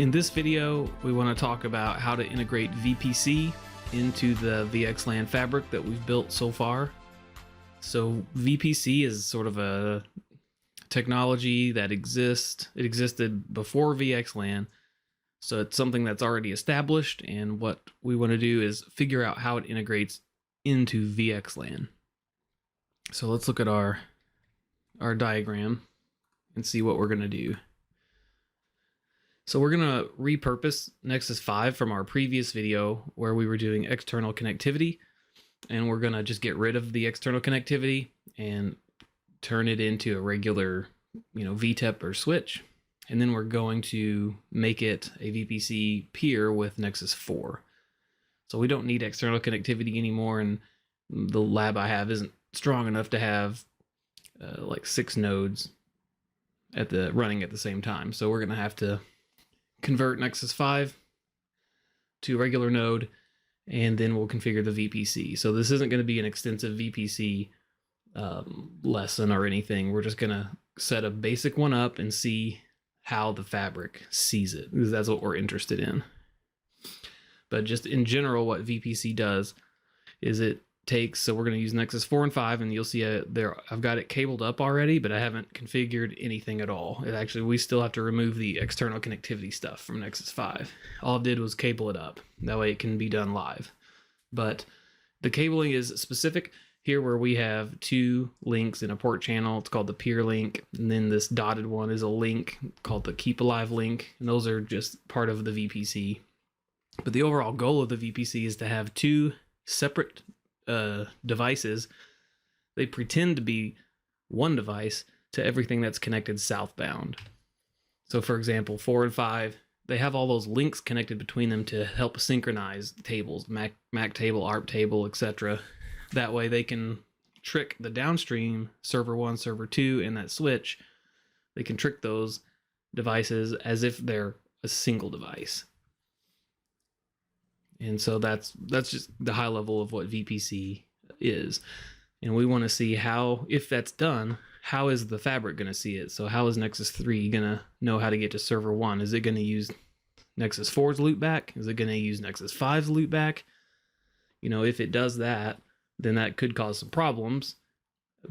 In this video, we want to talk about how to integrate VPC into the VXLAN fabric that we've built so far. So VPC is sort of a technology that exists. It existed before VXLAN, so it's something that's already established, and what we want to do is figure out how it integrates into VXLAN. So let's look at our diagram and see what we're going to do. So we're going to repurpose Nexus 5 from our previous video where we were doing external connectivity, and we're going to just get rid of the external connectivity and turn it into a regular, VTEP or switch. And then we're going to make it a VPC peer with Nexus 4. So we don't need external connectivity anymore, and the lab I have isn't strong enough to have like 6 nodes running at the same time. So we're going to have to convert Nexus 5 to a regular node, and then we'll configure the VPC. So this isn't going to be an extensive VPC lesson or anything. We're just going to set a basic one up and see how the fabric sees it, because that's what we're interested in. But just in general, what VPC does is it takes, so we're going to use Nexus 4 and 5, and you'll see I've got it cabled up already, but I haven't configured anything at all. We still have to remove the external connectivity stuff from Nexus 5. All I did was cable it up. That way it can be done live. But the cabling is specific here where we have 2 links in a port channel. It's called the peer link, and then this dotted one is a link called the keep alive link, and those are just part of the VPC. But the overall goal of the VPC is to have 2 separate devices. They pretend to be one device to everything that's connected southbound. So for example, 4 and 5, they have all those links connected between them to help synchronize tables, Mac table, ARP table, etc. That way they can trick the downstream server 1, server 2, and that switch. They can trick those devices as if they're a single device. And so that's just the high level of what VPC is. And we want to see how, if that's done, how is the fabric going to see it? So how is Nexus 3 going to know how to get to server 1? Is it going to use Nexus 4's loopback? Is it going to use Nexus 5's loopback? If it does that, then that could cause some problems,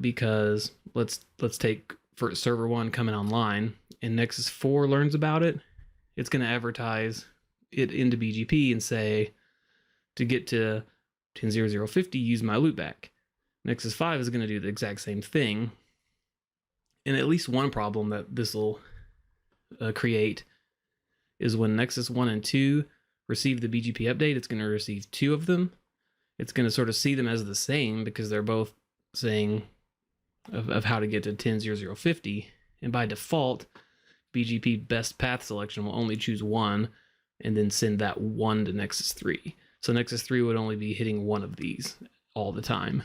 because let's take for server 1 coming online and Nexus 4 learns about it. It's going to advertise it into BGP and say, to get to 10.0.0.50, use my loopback. Nexus 5 is going to do the exact same thing. And at least one problem that this will create is when Nexus 1 and 2 receive the BGP update, it's going to receive 2 of them. It's going to sort of see them as the same because they're both saying of how to get to 10.0.0.50. And by default, BGP best path selection will only choose one and then send that one to Nexus 3. So Nexus 3 would only be hitting one of these all the time,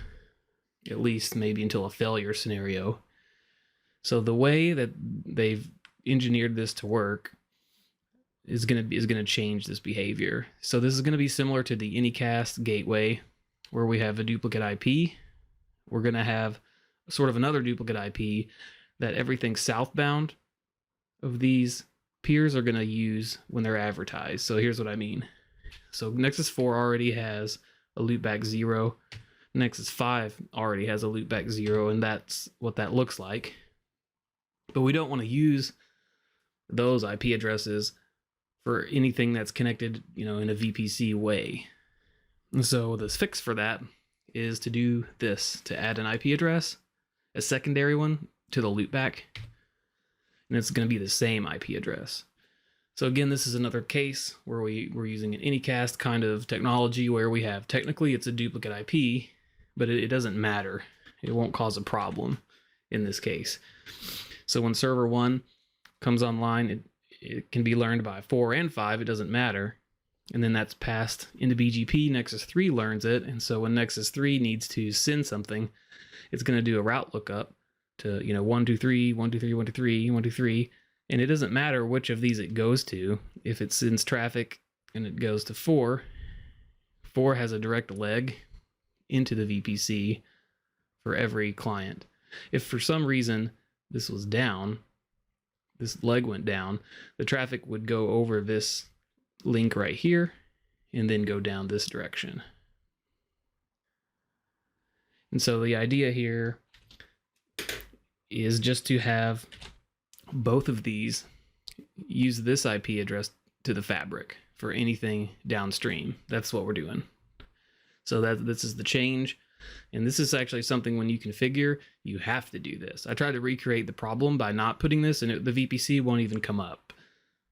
at least maybe until a failure scenario. So the way that they've engineered this to work is going to change this behavior. So this is going to be similar to the Anycast gateway, where we have a duplicate IP. We're going to have sort of another duplicate IP that everything southbound of these peers are going to use when they're advertised. So here's what I mean. So Nexus 4 already has a loopback 0. Nexus 5 already has a loopback 0, and that's what that looks like. But we don't want to use those IP addresses for anything that's connected, in a VPC way. And so the fix for that is to do this, to add an IP address, a secondary one, to the loopback. And it's going to be the same IP address. So again, this is another case where we're using an Anycast kind of technology where we have, technically it's a duplicate IP, but it doesn't matter. It won't cause a problem in this case. So when server 1 comes online, it can be learned by 4 and 5, it doesn't matter. And then that's passed into BGP, Nexus 3 learns it, and so when Nexus 3 needs to send something, it's going to do a route lookup to 123, 123, 123, 123, and it doesn't matter which of these it goes to. If it sends traffic and it goes to 4, 4 has a direct leg into the VPC for every client. If for some reason this was down, this leg went down, the traffic would go over this link right here and then go down this direction. And so the idea here is just to have both of these use this IP address to the fabric for anything downstream. That's what we're doing. So this is the change. And this is actually something when you configure, you have to do this. I tried to recreate the problem by not putting this, and the VPC won't even come up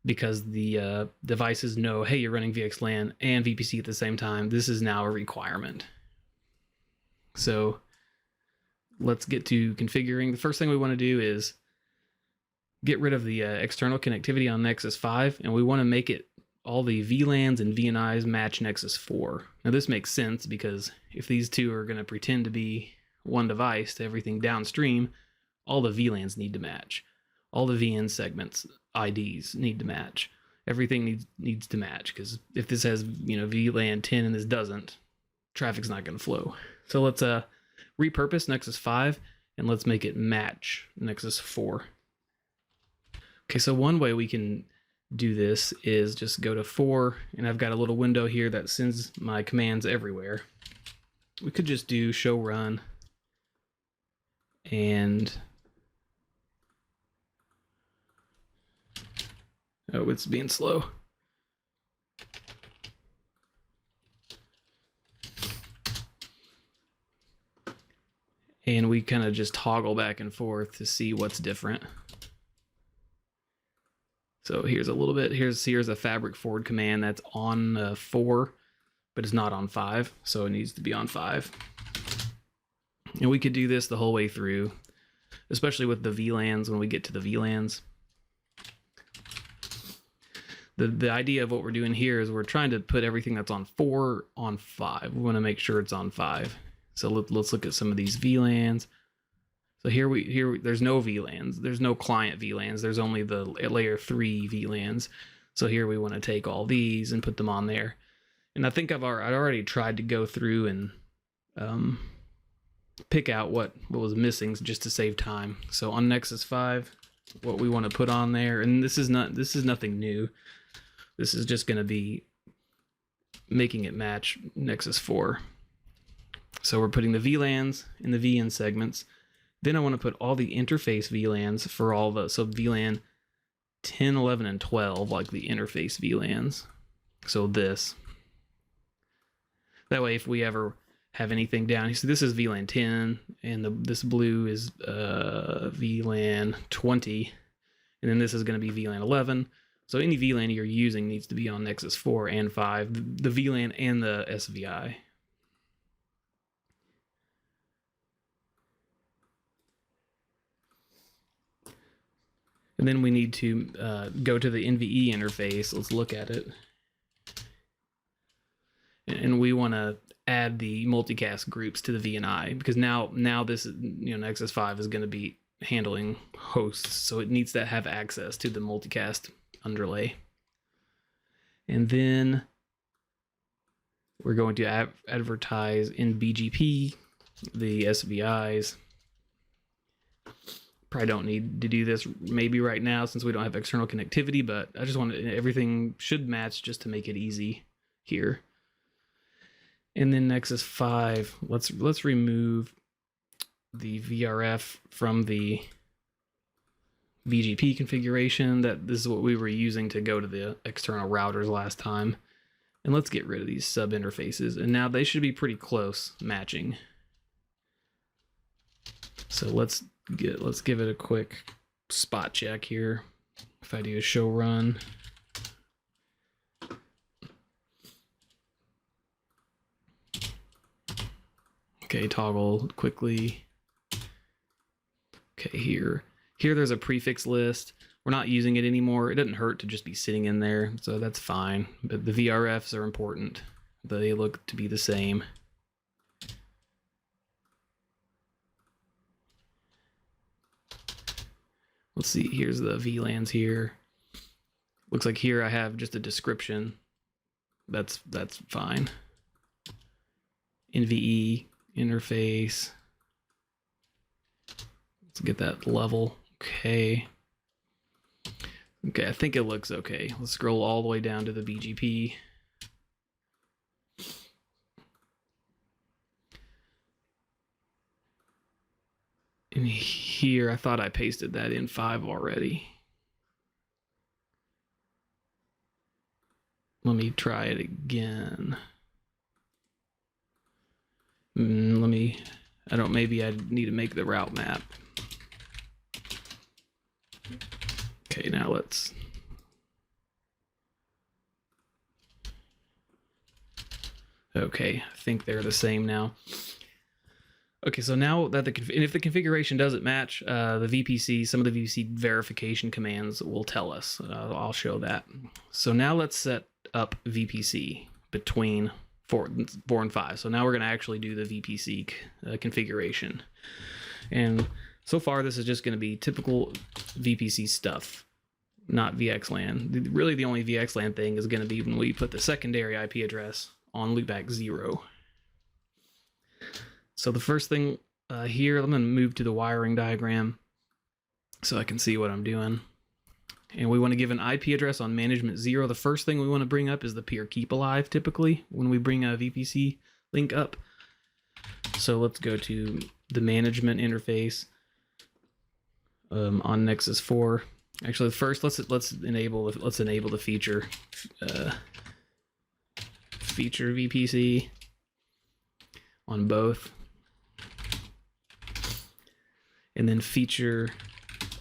because the devices know, hey, you're running VXLAN and VPC at the same time. This is now a requirement. So let's get to configuring. The first thing we want to do is get rid of the external connectivity on Nexus 5, and we want to make it all the VLANs and VNIs match Nexus 4. Now this makes sense because if these two are going to pretend to be one device to everything downstream, all the VLANs need to match. All the VN segments IDs need to match. Everything needs to match, because if this has, VLAN 10 and this doesn't, traffic's not going to flow. So let's repurpose Nexus 5 and let's make it match Nexus 4. Okay, so one way we can do this is just go to 4, and I've got a little window here that sends my commands everywhere. We could just do show run, and oh, it's being slow. And we kind of just toggle back and forth to see what's different. So here's a little bit, here's a fabric forward command that's on 4, but it's not on 5, so it needs to be on 5. And we could do this the whole way through, especially with the VLANs when we get to the VLANs. The idea of what we're doing here is we're trying to put everything that's on 4 on 5. We want to make sure it's on 5. So let's look at some of these VLANs. So here there's no VLANs. There's no client VLANs. There's only the layer 3 VLANs. So here we want to take all these and put them on there. And I think I'd already tried to go through and pick out what was missing just to save time. So on Nexus 5, what we want to put on there, and this is nothing new. This is just going to be making it match Nexus 4. So we're putting the VLANs in the VN segments. Then I want to put all the interface VLANs for all the, so VLAN 10, 11, and 12, like the interface VLANs. So this. That way, if we ever have anything down, so this is VLAN 10, and this blue is VLAN 20, and then this is going to be VLAN 11. So any VLAN you're using needs to be on Nexus 4 and 5, the VLAN and the SVI. And then we need to go to the NVE interface. Let's look at it. And we want to add the multicast groups to the VNI, because now this Nexus 5 is going to be handling hosts, so it needs to have access to the multicast underlay. And then we're going to advertise in BGP the SVIs. Probably don't need to do this maybe right now since we don't have external connectivity, but I just want everything should match just to make it easy here. And then Nexus 5, let's remove the VRF from the BGP configuration. This is what we were using to go to the external routers last time. And let's get rid of these sub interfaces. And now they should be pretty close matching. So let's give it a quick spot check here. If I do a show run. Okay, toggle quickly. Okay, here there's a prefix list. We're not using it anymore. It doesn't hurt to just be sitting in there, so that's fine. But the VRFs are important. They look to be the same. Let's see, here's the VLANs here. Looks like here I have just a description. That's fine. NVE interface. Let's get that level. Okay. Okay, I think it looks okay. Let's scroll all the way down to the BGP. In here, I thought I pasted that in 5 already. Let me try it again. Maybe I need to make the route map. Okay, now let's. Okay, I think they're the same now. Okay, so now that if the configuration doesn't match, the VPC, some of the VPC verification commands will tell us. I'll show that. So now let's set up VPC between 4 and 5. So now we're going to actually do the VPC configuration. And so far, this is just going to be typical VPC stuff, not VXLAN. Really, the only VXLAN thing is going to be when we put the secondary IP address on loopback 0. So the first thing here, I'm going to move to the wiring diagram so I can see what I'm doing. And we want to give an IP address on management 0. The first thing we want to bring up is the peer keep alive, typically, when we bring a VPC link up. So let's go to the management interface on Nexus 4. Actually, first let's enable the feature VPC on both, and then feature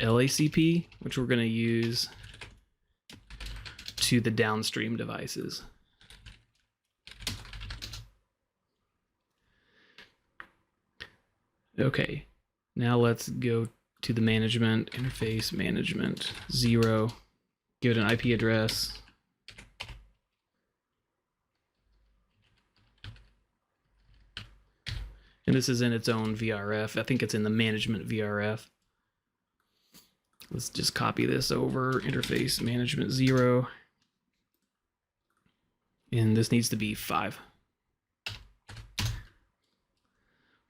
LACP, which we're going to use to the downstream devices. Okay, now let's go to the management interface, management 0, give it an IP address. And this is in its own VRF. I think it's in the management VRF. Let's just copy this over, interface management 0. And this needs to be 5.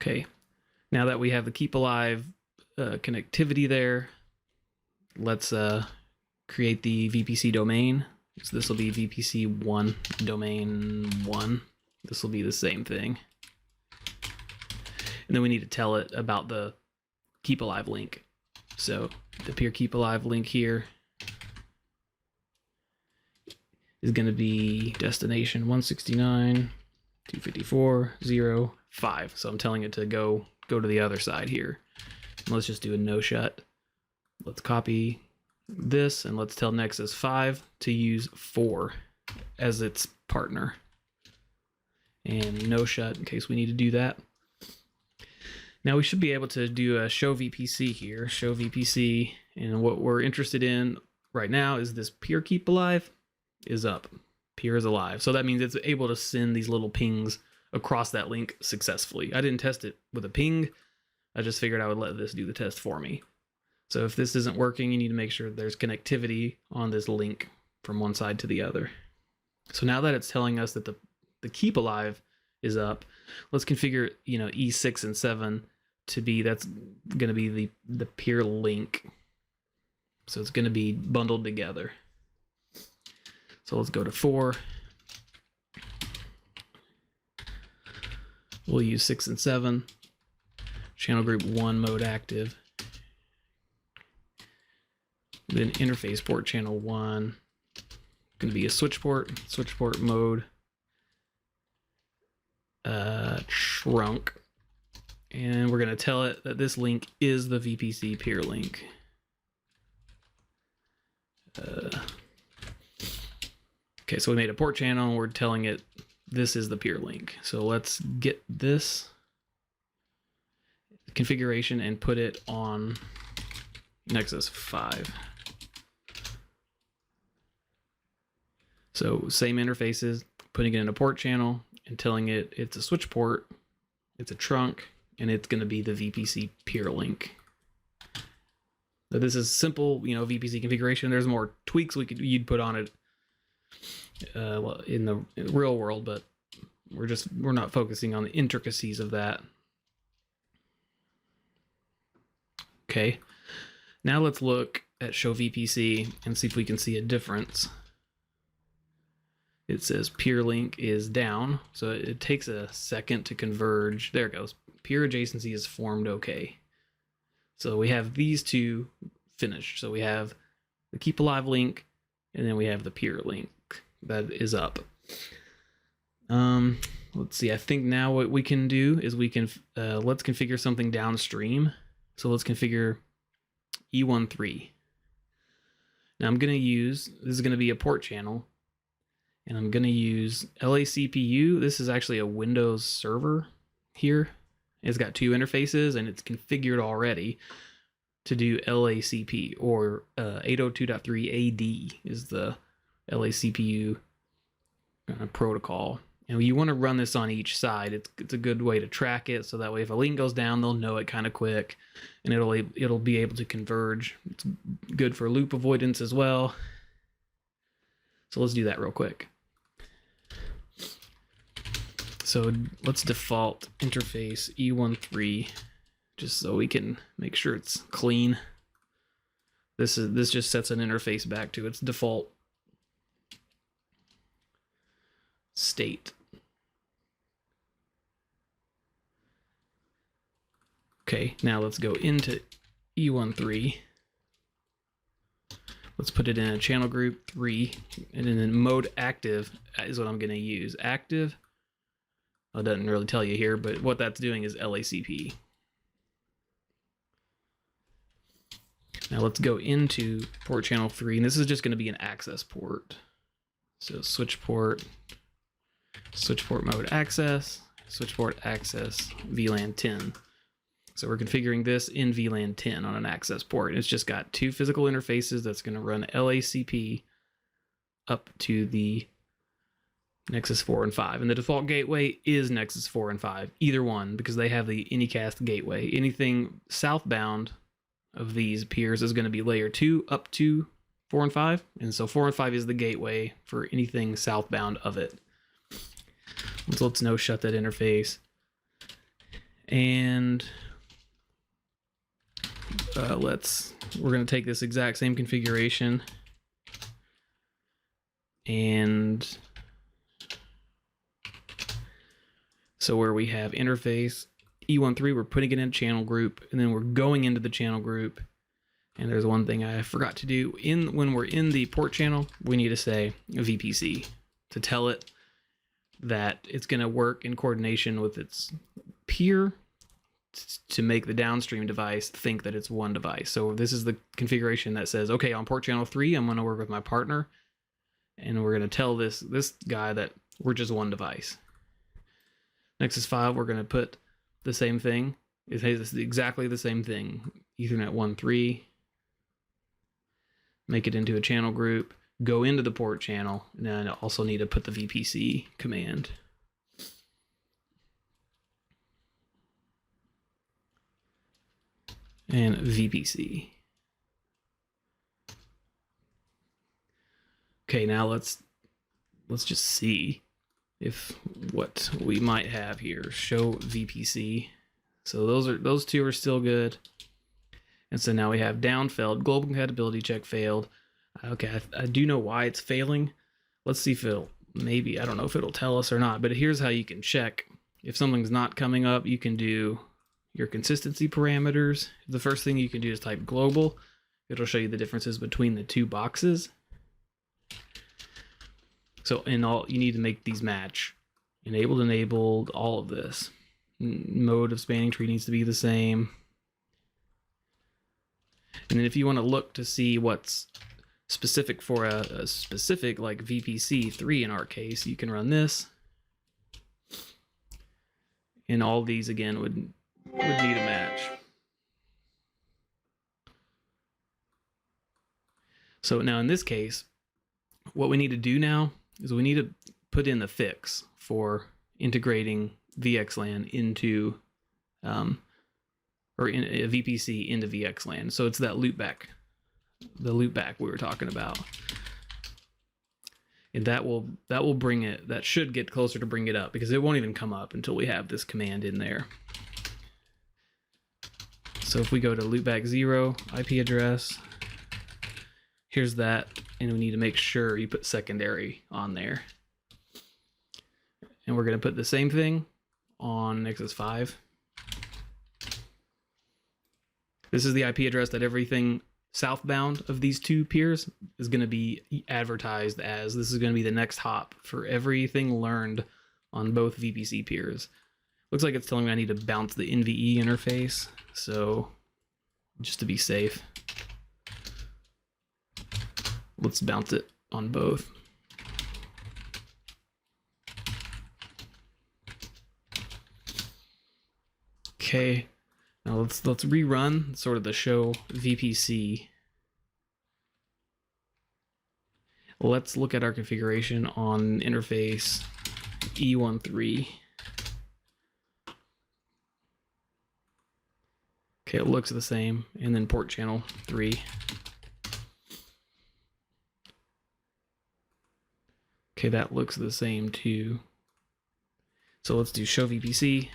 Okay, now that we have the keep alive connectivity there, let's create the VPC domain. So this will be VPC 1 domain 1. This will be the same thing. And then we need to tell it about the keep alive link. So the peer keep alive link here is going to be destination 169.254.0.5. So I'm telling it to go to the other side here. And let's just do a no shut. Let's copy this and let's tell Nexus 5 to use 4 as its partner. And no shut in case we need to do that. Now we should be able to do a show VPC here, show VPC, and what we're interested in right now is this peer keep alive is up, peer is alive. So that means it's able to send these little pings across that link successfully. I didn't test it with a ping. I just figured I would let this do the test for me. So if this isn't working, you need to make sure there's connectivity on this link from one side to the other. So now that it's telling us that the keep alive is up, let's configure, E6 and 7 to be, that's going to be the peer link. So it's going to be bundled together. So let's go to 4. We'll use 6 and 7. Channel group 1 mode active. Then interface port channel 1. Going to be a switch port mode. Trunk. And we're going to tell it that this link is the VPC peer link. Okay, so we made a port channel and we're telling it this is the peer link. So let's get this configuration and put it on Nexus 5. So same interfaces, putting it in a port channel and telling it it's a switch port, it's a trunk, and it's going to be the VPC peer link. So this is simple, VPC configuration. There's more tweaks you'd put on it in the real world, but we're not focusing on the intricacies of that. Okay, now let's look at show VPC and see if we can see a difference. It says peer link is down, so it takes a second to converge. There it goes. Peer adjacency is formed okay. So we have these two finished. So we have the keep alive link, and then we have the peer link that is up. Let's see. I think now what we can do is we can let's configure something downstream. So let's configure E13. Now I'm going to use, this is going to be a port channel, and I'm going to use LACPU. This is actually a Windows server here. It's got two interfaces, and it's configured already to do LACP, or 802.3 AD is the LACPU protocol. And you want to run this on each side. It's a good way to track it, so that way if a link goes down, they'll know it kind of quick, and it'll be able to converge. It's good for loop avoidance as well. So let's do that real quick. So let's default interface E13, just so we can make sure it's clean. This just sets an interface back to its default state. Okay, now let's go into E13. Let's put it in a channel group 3, and then mode active is what I'm going to use. Active, well, it doesn't really tell you here, but what that's doing is LACP. Now let's go into port channel 3, and this is just going to be an access port. So switch port mode access, switch port access, VLAN 10. So we're configuring this in VLAN 10 on an access port. It's just got two physical interfaces that's going to run LACP up to the Nexus 4 and 5. And the default gateway is Nexus 4 and 5, either one, because they have the Anycast gateway. Anything southbound of these peers is going to be layer 2 up to 4 and 5. And so 4 and 5 is the gateway for anything southbound of it. So let's no shut that interface. And we're going to take this exact same configuration, and so where we have interface E13, we're putting it in a channel group, and then we're going into the channel group. And there's one thing I forgot to do when we're in the port channel, we need to say VPC to tell it that it's going to work in coordination with its peer to make the downstream device think that it's one device. So this is the configuration that says, okay, on port channel 3, I'm going to work with my partner, and we're going to tell this guy that we're just one device. Nexus 5, we're going to put the same thing. It has exactly the same thing. Ethernet 1.3, make it into a channel group, go into the port channel, and then I also need to put the VPC command. And VPC. Okay, now let's just see if what we might have here. Show VPC. So those two are still good. And so now we have down failed, global compatibility check failed. Okay, I do know why it's failing. Let's see if it'll, maybe, I don't know if it'll tell us or not, but here's how you can check. If something's not coming up, you can do your consistency parameters. The first thing you can do is type global. It'll show you the differences between the two boxes. So in all, you need to make these match. Enabled, all of this. Mode of spanning tree needs to be the same. And then if you want to look to see what's specific for a specific, like VPC 3 in our case, you can run this. And all these again would need a match. So now in this case, what we need to do now is we need to put in the fix for integrating VXLAN into or in a VPC into VXLAN. So it's that loopback, the loopback we were talking about. And that will bring it, that should get closer to bring it up, because it won't even come up until we have this command in there. So if we go to loopback 0 IP address, here's that, and we need to make sure you put secondary on there. And we're going to put the same thing on Nexus 5. This is the IP address that everything southbound of these two peers is going to be advertised as. This is going to be the next hop for everything learned on both VPC peers. Looks like it's telling me I need to bounce the NVE interface, so just to be safe, let's bounce it on both. Okay, now let's rerun sort of the show VPC. Let's look at our configuration on interface E13. Okay, it looks the same, and then port channel 3. Okay, that looks the same too. So let's do show VPC.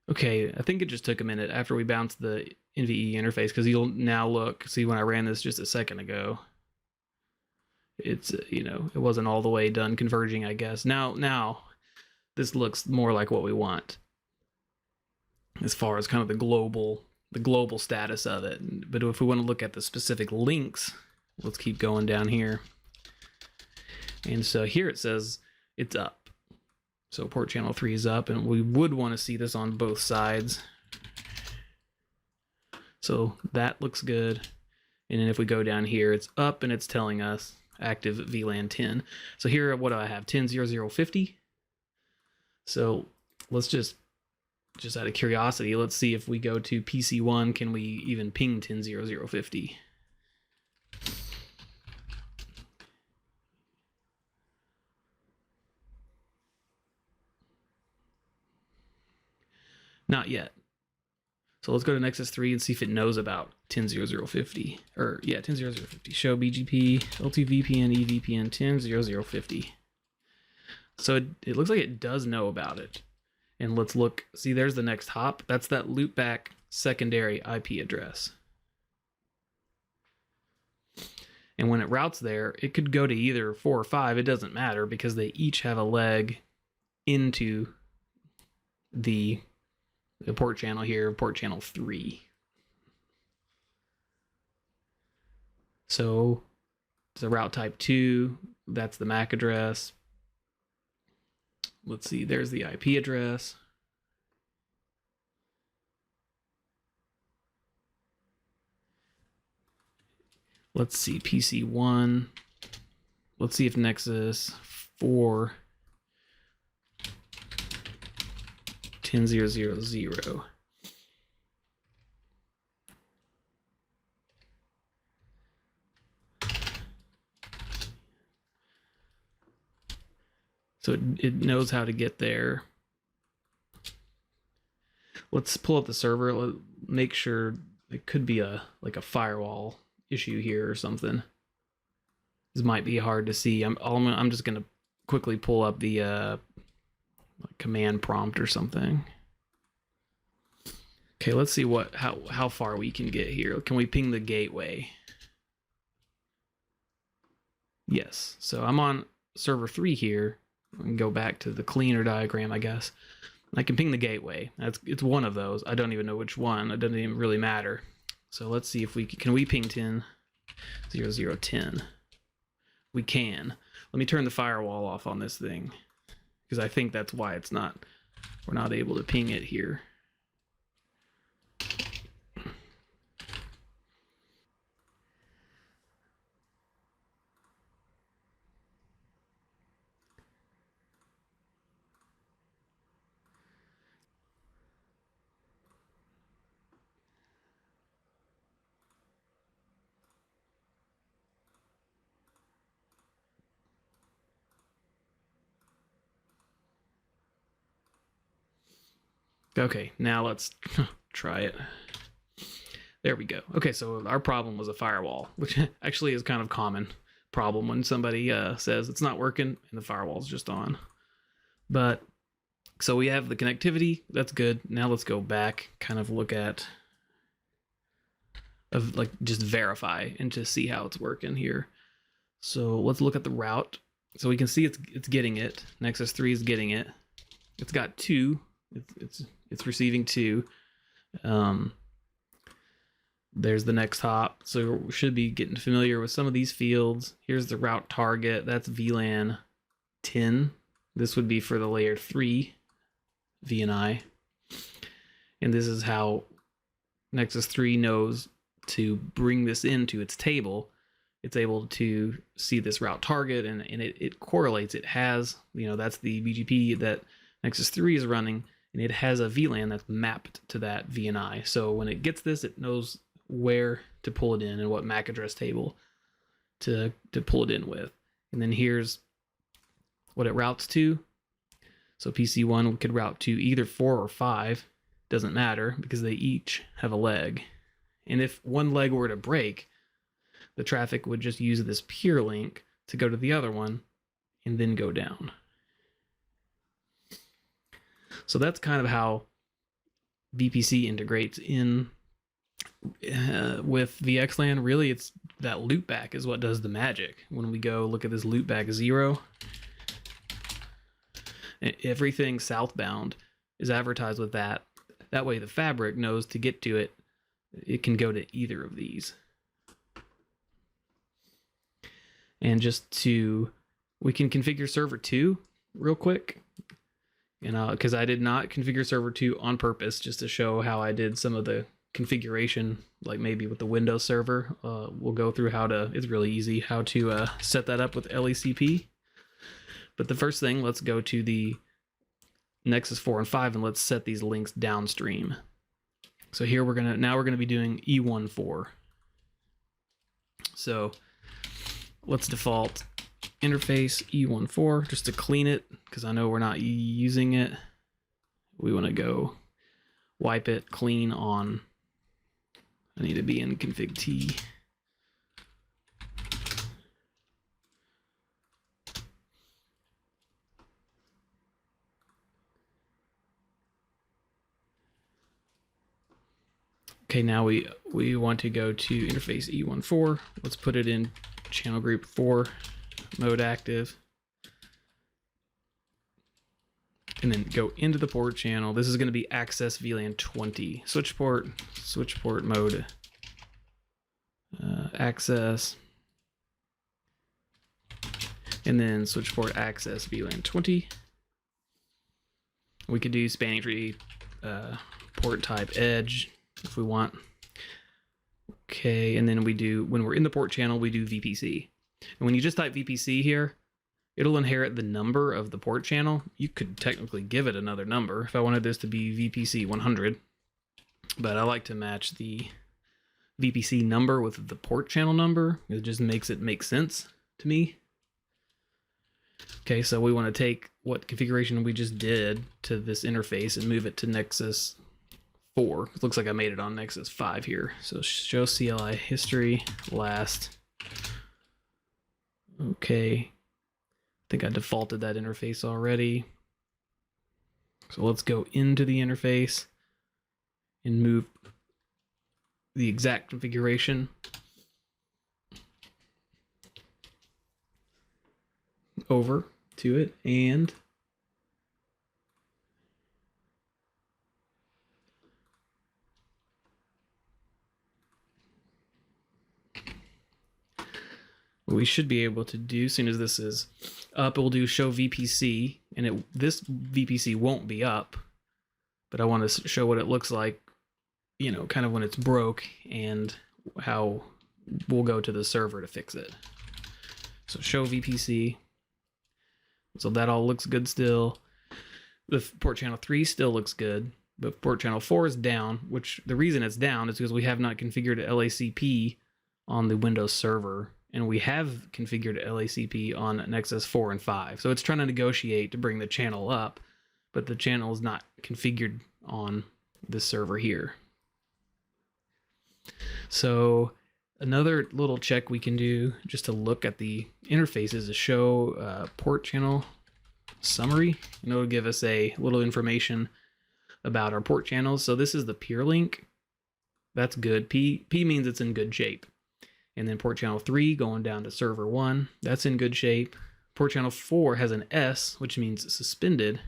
Okay, I think it just took a minute after we bounced the NVE interface, because you'll now see when I ran this just a second ago, it's, you know, it wasn't all the way done converging, I guess. Now this looks more like what we want as far as kind of the global status of it. But if we want to look at the specific links, let's keep going down here. And so here it says it's up. So port channel 3 is up, and we would want to see this on both sides. So that looks good. And then if we go down here, it's up and it's telling us active VLAN 10. So here, what do I have? 10.0.0.50. So let's just out of curiosity, let's see if we go to PC1, can we even ping 10.0.0.50? Not yet. So let's go to Nexus 3 and see if it knows about 10.0.0.50. Or, yeah, 10.0.0.50. Show BGP, L2VPN, EVPN 10.0.0.50. So it looks like it does know about it. And let's look. See, there's the next hop. That's that loopback secondary IP address. And when it routes there, it could go to either 4 or 5. It doesn't matter, because they each have a leg into the port channel here, port channel 3. So it's a route type 2. That's the MAC address. Let's see, there's the IP address. Let's see, PC1. Let's see if Nexus 4 10.0.0.0. So it knows how to get there. Let's pull up the server. Make sure it could be like a firewall issue here or something. This might be hard to see. I'm just gonna quickly pull up the command prompt or something. Okay, let's see how far we can get here. Can we ping the gateway? Yes. So I'm on server 3 here. I can go back to the cleaner diagram, I guess. I can ping the gateway. It's one of those. I don't even know which one. It doesn't even really matter. So let's see if we can we ping 10.0.0.10. We can. Let me turn the firewall off on this thing, because I think that's why we're not able to ping it here. Okay, now let's try it. There we go. Okay, so our problem was a firewall, which actually is kind of common problem when somebody says it's not working and the firewall's just on. But so we have the connectivity. That's good. Now let's go back, kind of look at of like just verify and to see how it's working here. So let's look at the route. So we can see it's getting it. Nexus 3 is getting it. It's got 2. It's receiving 2. There's the next hop. So we should be getting familiar with some of these fields. Here's the route target. That's VLAN 10. This would be for the layer 3 VNI. And this is how Nexus 3 knows to bring this into its table. It's able to see this route target, and it correlates. It has, that's the BGP that Nexus 3 is running, and it has a VLAN that's mapped to that VNI. So when it gets this, it knows where to pull it in and what MAC address table to pull it in with. And then here's what it routes to. So PC1 could route to either 4 or 5. Doesn't matter because they each have a leg. And if one leg were to break, the traffic would just use this peer link to go to the other one and then go down. So that's kind of how VPC integrates in with VXLAN. Really, it's that loopback is what does the magic. When we go look at this loopback 0, everything southbound is advertised with that. That way the fabric knows to get to it, it can go to either of these. And we can configure server 2 real quick. Because I did not configure server 2 on purpose, just to show how I did some of the configuration, like maybe with the Windows server. We'll go through it's really easy how to set that up with LACP. But the first thing, let's go to the Nexus 4 and 5 and let's set these links downstream. So here we're gonna be doing E14. So let's default interface E14 just to clean it, because I know we're not using it. We want to go wipe it clean on. I need to be in config T. Okay, now we want to go to interface E14. Let's put it in channel group 4, mode active. And then go into the port channel. This is going to be access VLAN 20. Switch port mode, access. And then switch port access VLAN 20. We could do spanning tree, port type edge if we want. Okay, and then when we're in the port channel, we do VPC. And when you just type VPC here, it'll inherit the number of the port channel. You could technically give it another number if I wanted this to be VPC 100, but I like to match the VPC number with the port channel number. It just makes it make sense to me. Okay, so we want to take what configuration we just did to this interface and move it to Nexus 4. It looks like I made it on Nexus 5 here. So show CLI history last. Okay. I think I defaulted that interface already. So let's go into the interface and move the exact configuration over to it, and what we should be able to do as soon as this is up, we'll do show VPC, and this VPC won't be up, but I want to show what it looks like, kind of when it's broke, and how we'll go to the server to fix it. So show VPC. So that all looks good still. The port channel 3 still looks good, but port channel 4 is down, which the reason it's down is because we have not configured LACP on the Windows server, and we have configured LACP on Nexus 4 and 5. So it's trying to negotiate to bring the channel up, but the channel is not configured on this server here. So another little check we can do just to look at the interfaces is show port channel summary, and it'll give us a little information about our port channels. So this is the peer link That's good. P means it's in good shape. And then port channel 3 going down to server 1, that's in good shape. Port channel 4 has an S, which means suspended.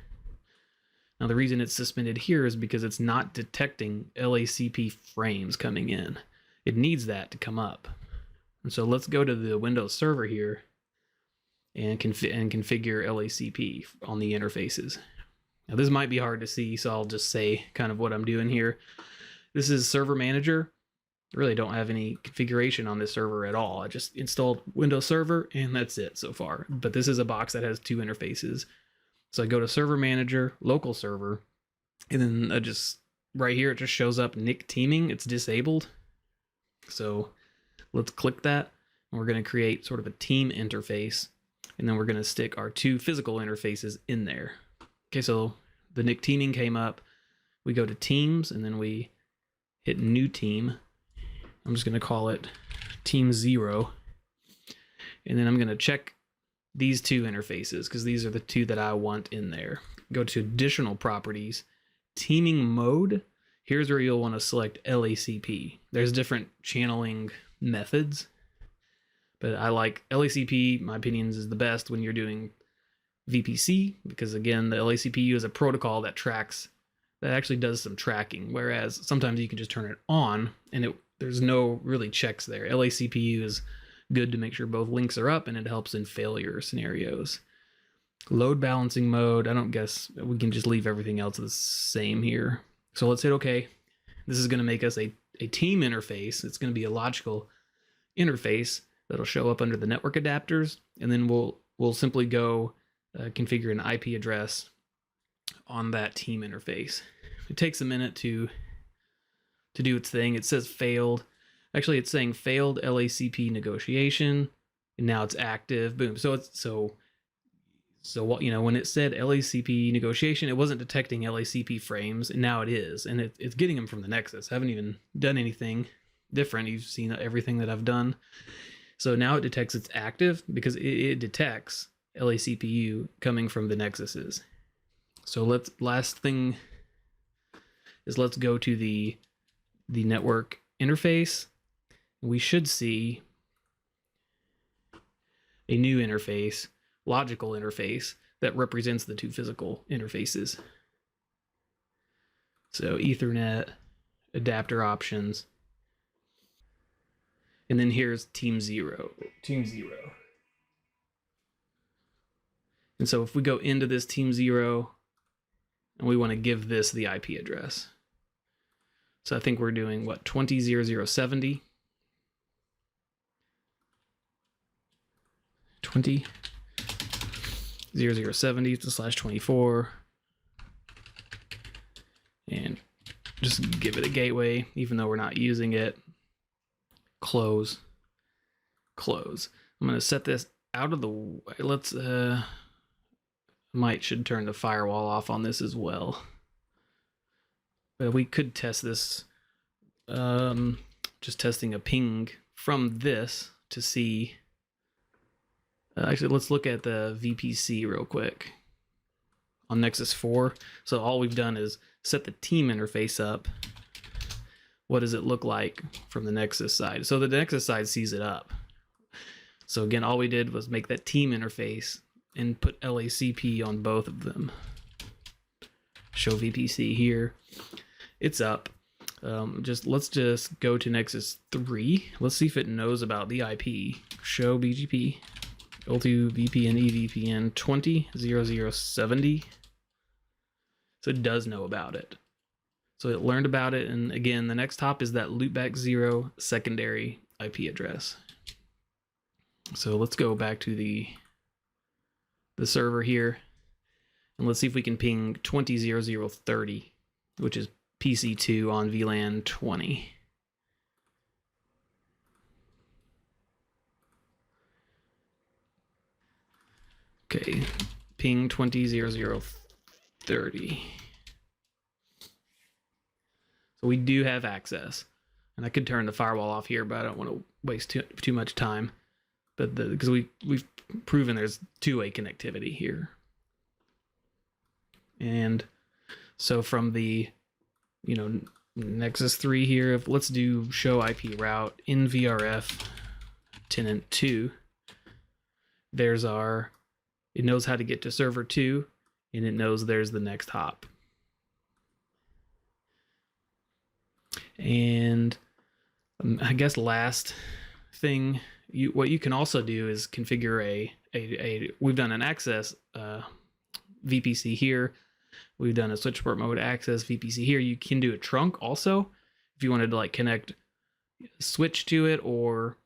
Now the reason it's suspended here is because it's not detecting LACP frames coming in. It needs that to come up. And so let's go to the Windows server here and configure LACP on the interfaces. Now this might be hard to see, so I'll just say kind of what I'm doing here. This is Server Manager. I really don't have any configuration on this server at all. I just installed Windows Server and that's it so far. But this is a box that has 2 interfaces. So I go to Server Manager, Local Server, and then I just, right here, it just shows up NIC Teaming. It's disabled. So let's click that. And we're going to create sort of a team interface. And then we're going to stick our 2 physical interfaces in there. Okay, so the NIC Teaming came up. We go to Teams, and then we hit New Team. I'm just going to call it Team 0. And then I'm going to check these 2 interfaces because these are the 2 that I want in there. Go to Additional Properties, Teaming Mode. Here's where you'll want to select LACP. There's different channeling methods, but I like LACP, my opinion, is the best when you're doing VPC because, again, the LACP is a protocol that actually does some tracking, whereas sometimes you can just turn it on and there's no really checks there. LACPU is good to make sure both links are up, and it helps in failure scenarios. Load balancing mode, I don't guess we can just leave everything else the same here. So let's hit OK. This is going to make us a team interface. It's going to be a logical interface that'll show up under the network adapters, and then we'll simply go configure an IP address on that team interface. It takes a minute to do its thing. It says failed. Actually, it's saying failed LACP negotiation, and now it's active. Boom. So what, when it said LACP negotiation, it wasn't detecting LACP frames, and now it is, and it's getting them from the Nexus. I haven't even done anything different. You've seen everything that I've done. So now it detects it's active because it detects LACPU coming from the Nexuses. So last thing is let's go to the network interface. We should see a new interface, logical interface, that represents the 2 physical interfaces. So Ethernet, adapter options, and then here's Team 0. And so if we go into this Team 0, and we want to give this the IP address. So I think we're doing, 20.0070. 20.0070/24. And just give it a gateway, even though we're not using it. Close. I'm going to set this out of the way. Let's, should turn the firewall off on this as well. But we could test this, just testing a ping from this to see. Actually, let's look at the VPC real quick on Nexus 4. So all we've done is set the team interface up. What does it look like from the Nexus side? So the Nexus side sees it up. So again, all we did was make that team interface and put LACP on both of them. Show VPC here. It's up. Let's just go to Nexus 3. Let's see if it knows about the IP. Show BGP. L2 VPN EVPN 20.0070. So it does know about it. So it learned about it, and again, the next hop is that loopback 0 secondary IP address. So let's go back to the server here, and let's see if we can ping 20.0030, which is PC2 on VLAN 20. Okay, ping 20.0030. So we do have access, and I could turn the firewall off here, but I don't want to waste too much time. But because we've proven there's two-way connectivity here, and so from the Nexus 3 here. Let's do show IP route in VRF tenant 2. There's our, it knows how to get to server 2, and it knows there's the next hop. And I guess last thing, what you can also do is configure we've done an access VPC here. We've done a switch port mode access VPC here. You can do a trunk also if you wanted to like connect switch to it, or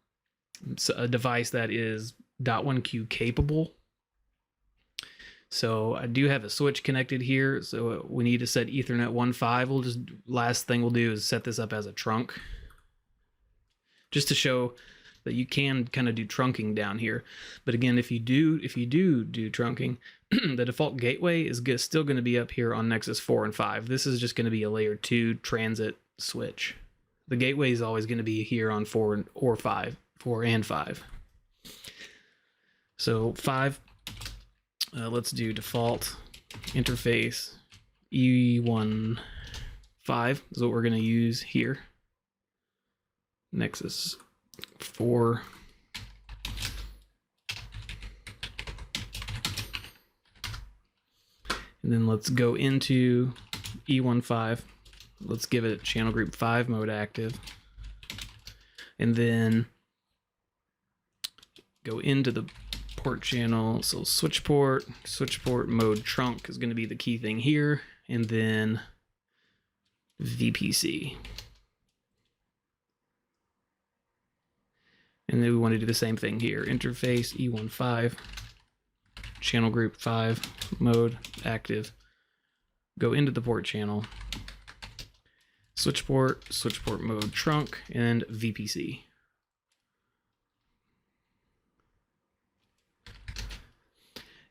a device that is .1Q capable. So I do have a switch connected here. So we need to set Ethernet 1.5. We'll just, last thing we'll do is set this up as a trunk, just to show that you can kind of do trunking down here. But again, if you do trunking, the default gateway is still going to be up here on Nexus 4 and 5. This is just going to be a layer 2 transit switch. The gateway is always going to be here on 4 and 5. So 5, let's do default interface E15 is what we're going to use here. Nexus 4. And then let's go into E15. Let's give it channel group 5 mode active. And then go into the port channel. So switch port mode trunk is going to be the key thing here. And then VPC. And then we want to do the same thing here. Interface E15, channel group 5 mode active. Go into the port channel. Switch port mode trunk, and VPC.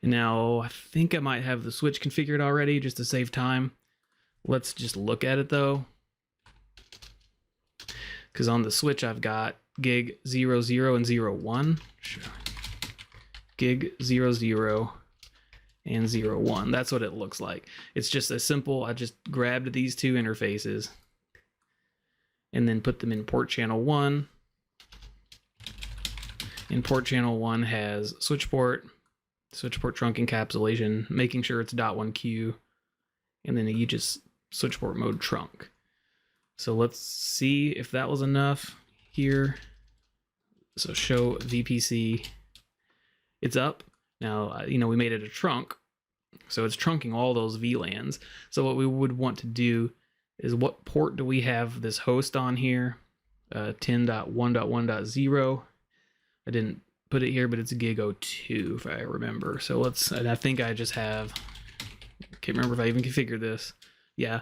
And now I think I might have the switch configured already just to save time. Let's just look at it though. Because on the switch I've got gig 00 and 01. Sure. Gig 00 and 01. That's what it looks like. It's just a simple, I just grabbed these two interfaces and then put them in port channel 1. And port channel 1 has switch port trunk encapsulation, making sure it's .1Q, and then you just switch port mode trunk. So let's see if that was enough here. So show VPC. It's up. Now, we made it a trunk, so it's trunking all those VLANs. So what we would want to do is, what port do we have this host on here? 10.1.1.0. I didn't put it here, but it's gig 02 if I remember. So and I think I just have, can't remember if I even configured this. Yeah.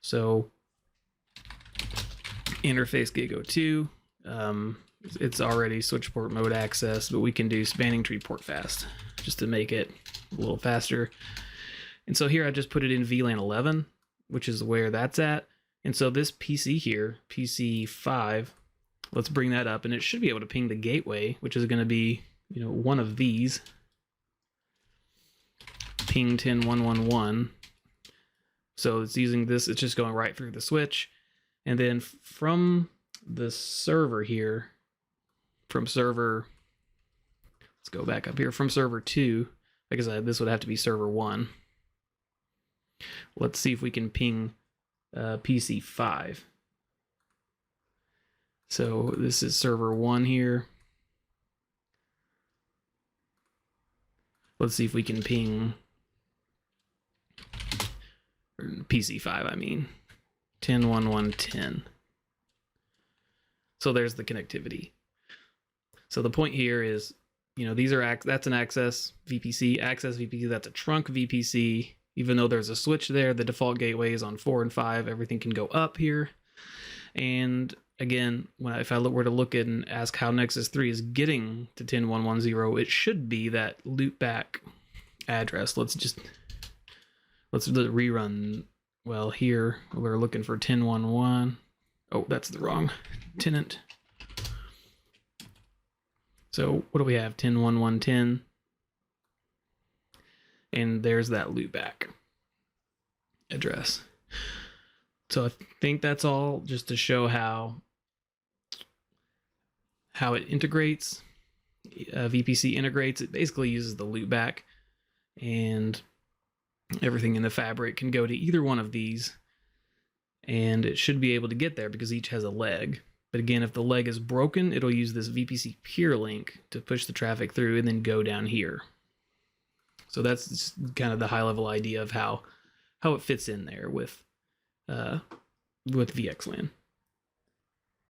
So interface gig 02. It's already switch port mode access, but we can do spanning tree port fast just to make it a little faster. And so here I just put it in VLAN 11, which is where that's at. And so this PC here, PC 5, let's bring that up, and it should be able to ping the gateway, which is going to be, one of these. Ping 10.1.1.1. So it's using this, it's just going right through the switch. And then from the server here, let's go back up here, from server 2, like I said, this would have to be server 1. Let's see if we can ping PC 5. So this is server 1 here. Let's see if we can ping PC 5, 10.1.1.10. So there's the connectivity. So the point here is, that's an access VPC, that's a trunk VPC. Even though there's a switch there, the default gateway is on 4 and 5. Everything can go up here. And again, if I were to look at and ask how Nexus 3 is getting to 10.1.1.0, it should be that loopback address. Let's rerun. Well, here we're looking for 10.1.1. Oh, that's the wrong tenant. So what do we have? 10.1.1.10. And there's that loopback address. So I think that's all, just to show how it integrates. VPC integrates. It basically uses the loopback, and everything in the fabric can go to either one of these, and it should be able to get there because each has a leg. But again, if the leg is broken, it'll use this VPC peer link to push the traffic through and then go down here. So that's just kind of the high level idea of how it fits in there with VXLAN.